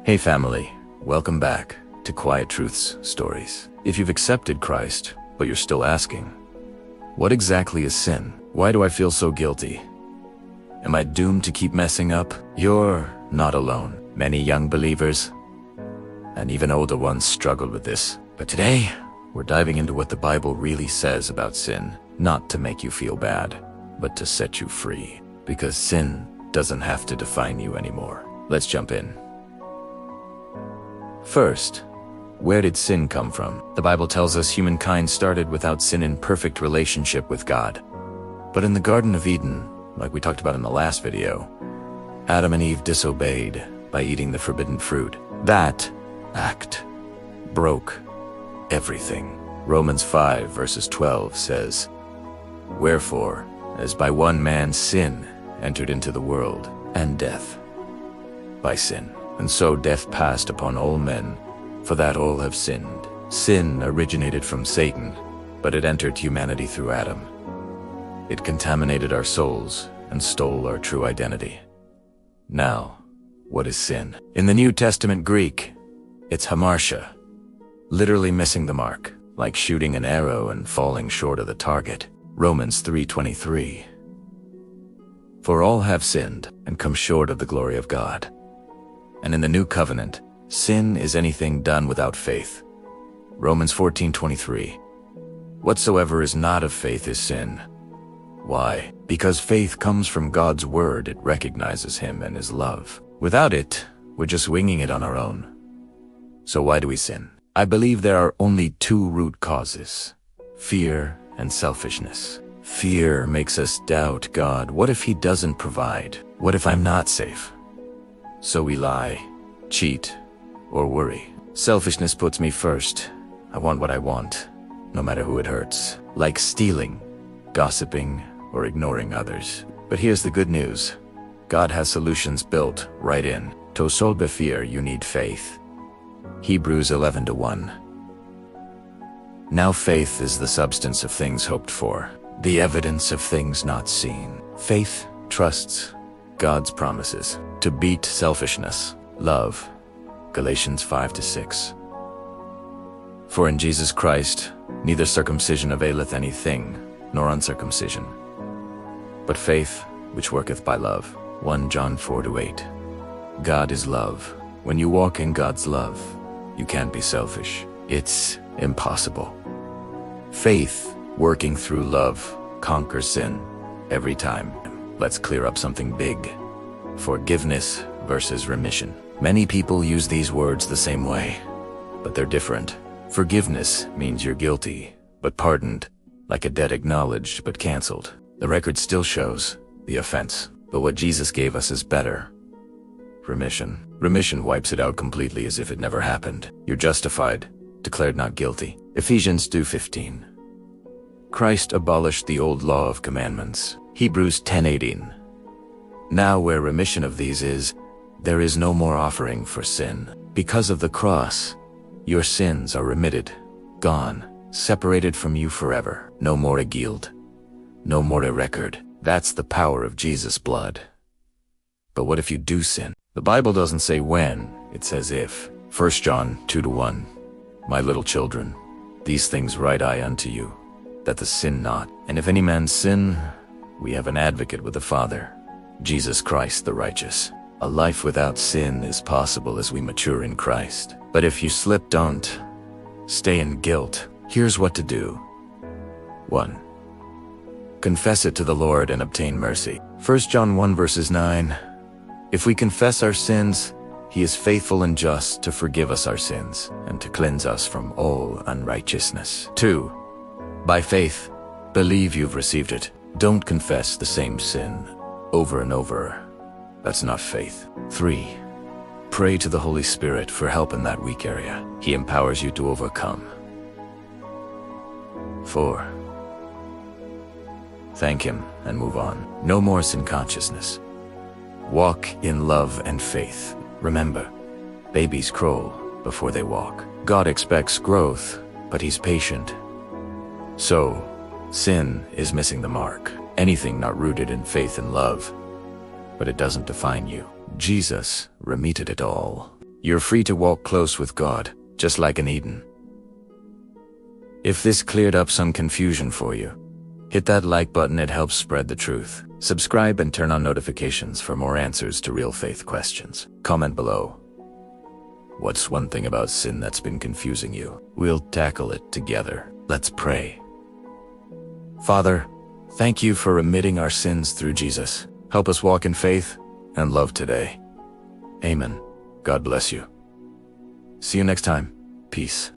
Hey family, welcome back to Quiet Truths Stories. If you've accepted Christ, but you're still asking, what exactly is sin? Why do I feel so guilty? Am I doomed to keep messing up? You're not alone. Many young believers and even older ones struggle with this. But today, we're diving into what the Bible really says about sin, not to make you feel bad, but to set you free. Because sin doesn't have to define you anymore. Let's jump in. First, where did sin come from? The Bible tells us humankind started without sin in perfect relationship with God. But in the Garden of Eden, like we talked about in the last video, Adam and Eve disobeyed by eating the forbidden fruit. That act broke everything. Romans 5 verses 12 says, "Wherefore, as by one man sin entered into the world, and death by sin. And so death passed upon all men, for that all have sinned." Sin originated from Satan, but it entered humanity through Adam. It contaminated our souls and stole our true identity. Now, what is sin? In the New Testament Greek, it's hamartia, literally missing the mark, like shooting an arrow and falling short of the target. Romans 3:23. For all have sinned and come short of the glory of God. And in the New Covenant, sin is anything done without faith. Romans 14:23. Whatsoever is not of faith is sin. Why? Because faith comes from God's word. It recognizes him and his love. Without it, we're just winging it on our own. So why do we sin? I believe there are only two root causes: fear and selfishness. Fear makes us doubt God. What if he doesn't provide? What if I'm not safe? So we lie, cheat, or worry. Selfishness puts me first. I want what I want, no matter who it hurts. Like stealing, gossiping, or ignoring others. But here's the good news. God has solutions built right in. To solve fear, you need faith. Hebrews 11:1. Now faith is the substance of things hoped for, the evidence of things not seen. Faith trusts God's promises. To beat selfishness, love. Galatians 5-6. For in Jesus Christ, neither circumcision availeth anything, nor uncircumcision, but faith which worketh by love. 1 John 4-8. God is love. When you walk in God's love, you can't be selfish. It's impossible. Faith, working through love, conquers sin every time. Let's clear up something big. Forgiveness versus remission. Many people use these words the same way, but they're different. Forgiveness means you're guilty, but pardoned, like a debt acknowledged but canceled. The record still shows the offense, but what Jesus gave us is better. Remission. Remission wipes it out completely as if it never happened. You're justified, declared not guilty. Ephesians 2:15. Christ abolished the old law of commandments. Hebrews 10:18. Now where remission of these is, there is no more offering for sin. Because of the cross, your sins are remitted, gone, separated from you forever. No more a guilt, no more a record. That's the power of Jesus' blood. But what if you do sin? The Bible doesn't say when, it says if. 1 John 2:1. My little children, these things write I unto you, that the sin not. And if any man sin, we have an advocate with the Father, Jesus Christ the righteous. A life without sin is possible as we mature in Christ. But if you slip, don't stay in guilt. Here's what to do. 1. Confess it to the Lord and obtain mercy. 1 John 1 verses 9. If we confess our sins, he is faithful and just to forgive us our sins and to cleanse us from all unrighteousness. 2. By faith, believe you've received it. Don't confess the same sin over and over. That's not faith. 3. Pray to the Holy Spirit for help in that weak area. He empowers you to overcome. 4. Thank him and move on. No more sin consciousness. Walk in love and faith. Remember, babies crawl before they walk. God expects growth, but he's patient. So, sin is missing the mark. Anything not rooted in faith and love, but it doesn't define you. Jesus remitted it all. You're free to walk close with God, just like in Eden. If this cleared up some confusion for you, hit that like button, it helps spread the truth. Subscribe and turn on notifications for more answers to real faith questions. Comment below. What's one thing about sin that's been confusing you? We'll tackle it together. Let's pray. Father, thank you for remitting our sins through Jesus. Help us walk in faith and love today. Amen. God bless you. See you next time. Peace.